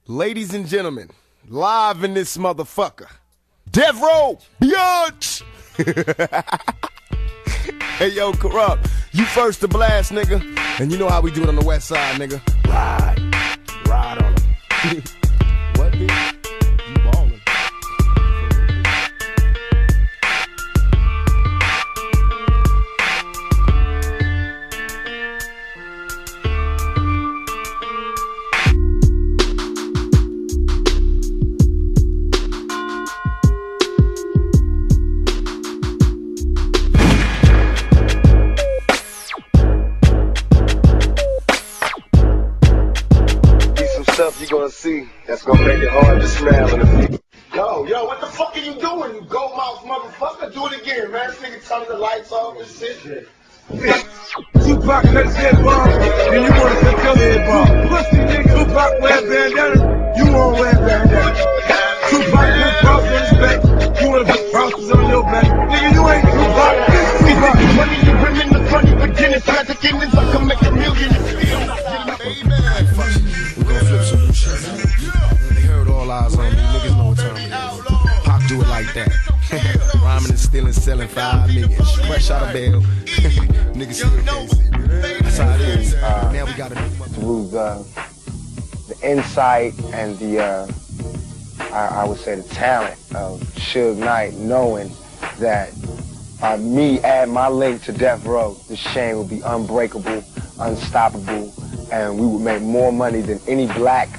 Ladies and gentlemen, live in this motherfucker, Death Row, bitch! Hey, yo, Corrupt, you first to blast, nigga. And you know how we do it on the west side, nigga. Ride on them. What, bitch? You ballin'. Stuff you gonna see that's gonna make it hard to smile in the future. Yo, what the fuck are you doing, you gold mouth motherfucker? Do it again, man. This nigga turning the lights off and shit. Tupac cuts his bomb, and you wanna say come here, bomb. Pussy nigga, Tupac wear bandana, you won't wear bandana. Tupac put crosses on his back, you wanna put crosses on your back. Nigga, you ain't Tupac, Tupac. Money, you women, the funny beginnings, tragic endings, I can make a million. They heard all eyes on me, niggas know what time it is. Pop do it like that. Rhyming and stealing, selling 5 million. Fresh out of bail. Niggas see that's how it is. Now we got a new Through the insight and the, I would say the talent of Suge Knight, knowing that me add my link to Death Row, this chain would be unbreakable, unstoppable, and we would make more money than any black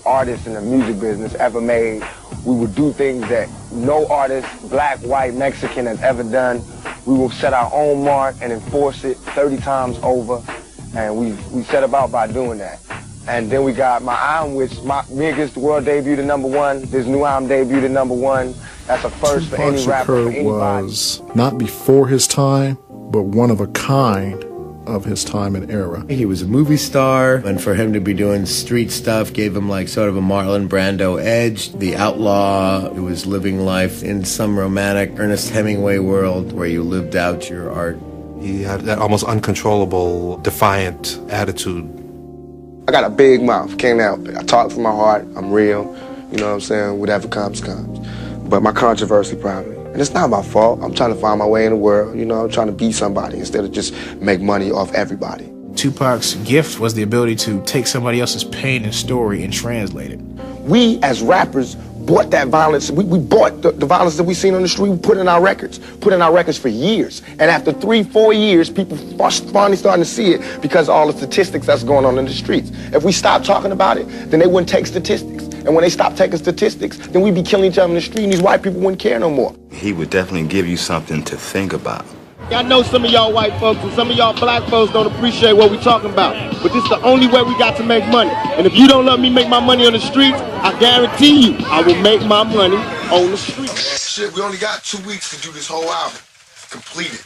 artist in the music business ever made. We would do things that no artist, black, white, Mexican, has ever done. We will set our own mark and enforce it 30 times over, and we set about by doing that. And then we got my album, which me Against the World debuted at #1. This new album debuted at #1. That's a first for any rapper, for anybody. Was not before his time, but one of a kind of his time and era. He was a movie star, and for him to be doing street stuff gave him like sort of a Marlon Brando edge. The outlaw who was living life in some romantic Ernest Hemingway world where you lived out your art. He had that almost uncontrollable, defiant attitude. I got a big mouth, can't help it. I talk from my heart, I'm real, you know what I'm saying? Whatever comes, comes. But my controversy probably. And it's not my fault. I'm trying to find my way in the world, you know, I'm trying to be somebody instead of just make money off everybody. Tupac's gift was the ability to take somebody else's pain and story and translate it. We, as rappers, bought that violence. We bought the violence that we seen on the street, we put in our records for years. And after 3-4 years, people finally starting to see it because of all the statistics that's going on in the streets. If we stopped talking about it, then they wouldn't take statistics. And when they stopped taking statistics, then we'd be killing each other in the street and these white people wouldn't care no more. He would definitely give you something to think about. I know some of y'all white folks and some of y'all black folks don't appreciate what we're talking about, but this is the only way we got to make money. And if you don't let me make my money on the streets, I guarantee you I will make my money on the streets. Shit, we only got 2 weeks to do this whole album. Complete it.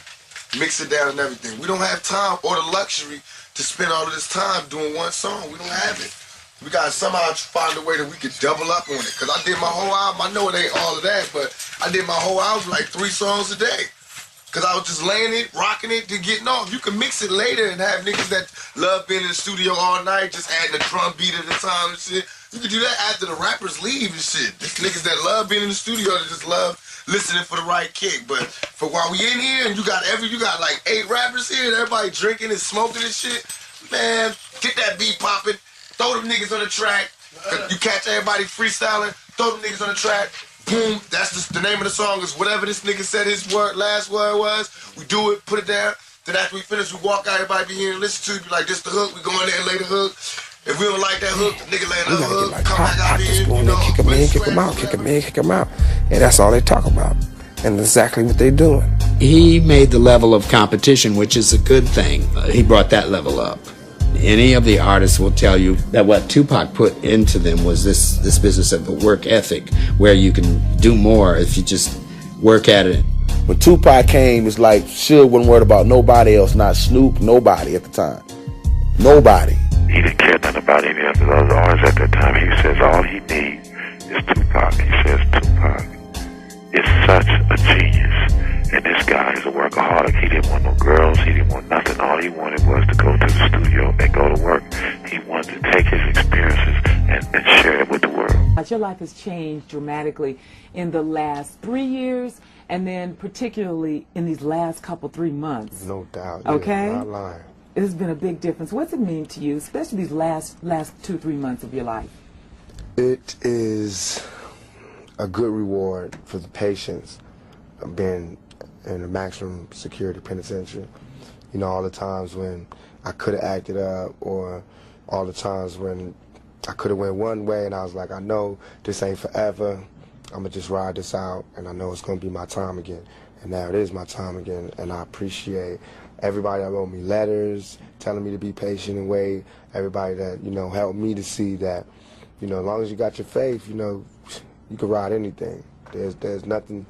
Mix it down and everything. We don't have time or the luxury to spend all of this time doing one song. We don't have it. We gotta somehow find a way that we could double up on it. Cause I did my whole album, I know it ain't all of that, but I did my whole album like 3 songs a day. Cause I was just laying it, rocking it, then getting off. You can mix it later and have niggas that love being in the studio all night, just adding a drum beat at a time and shit. You can do that after the rappers leave and shit. There's niggas that love being in the studio that just love listening for the right kick. But for while we in here and you got like 8 rappers here and everybody drinking and smoking and shit, man, get that beat popping, throw them niggas on the track. You catch everybody freestyling, throw them niggas on the track. Boom, that's the name of the song is whatever this nigga said his last word was. We do it, put it down. Then after we finish, we walk out, everybody be here and listen to it. Be like, this the hook, we go in there and lay the hook. If we don't like that hook, the nigga lay another hook. Like come back out here, go in there, kick him in, kick him out, kick him in, kick him out. And that's all they talk about. And that's exactly what they doing. He made the level of competition, which is a good thing. He brought that level up. Any of the artists will tell you that what Tupac put into them was this business of a work ethic, where you can do more if you just work at it. When Tupac came, it's like Suge wasn't worried about nobody else, not Snoop, nobody at the time. Nobody. He didn't care nothing about any of the other artists at that time. He says all he needs is Tupac. He says Tupac is such a genius. And this guy is a workaholic. He didn't want no girls. He didn't want nothing. All he wanted was to go to the studio and go to work. He wanted to take his experiences and share it with the world. Your life has changed dramatically in the last 3 years, and then particularly in these last couple 3 months. No doubt. Okay? Yeah, not lying. It has been a big difference. What's it mean to you, especially these last 2-3 months of your life? It is a good reward for the patience of being in a maximum security penitentiary. You know, all the times when I could have acted up, or all the times when I could have went one way and I was like, I know this ain't forever. I'm going to just ride this out, and I know it's going to be my time again. And now it is my time again, and I appreciate everybody that wrote me letters, telling me to be patient and wait, everybody that, you know, helped me to see that, you know, as long as you got your faith, you know, you can ride anything. There's nothing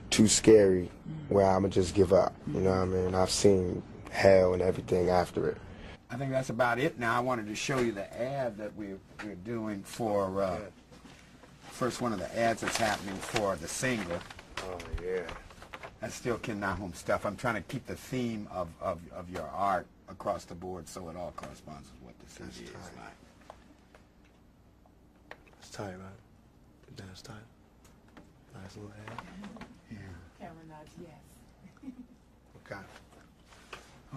too scary where I'm going to just give up, you know what I mean? I've seen hell and everything after it. I think that's about it. Now I wanted to show you the ad that we're doing for first one of the ads that's happening for the single. Oh yeah. That's still Ken Nahum stuff. I'm trying to keep the theme of your art across the board so it all corresponds with what the CD is like. It's tight, right? That's tight. Nice little ad. Yeah. Camera nods, yes. Okay.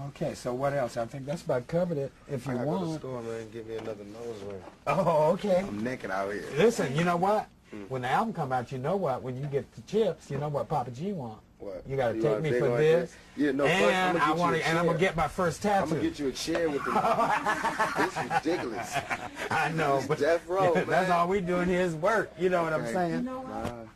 Okay, so what else? I think that's about covered it. If you I gotta want. go to the store, man, and get me another nose ring. Oh, okay. I'm naked out here. Listen, you know what? When the album come out, you know what? When you get the chips, you know what Papa G want. What? You gotta You take want me big for on this. Yeah, no, and first, I'm gonna get you a I'm gonna chair. get my first tattoo. I'm gonna get you a chair with the. This is ridiculous. I know, It's but death row, man. that's all we doing here is work. You know what I'm saying? You know what?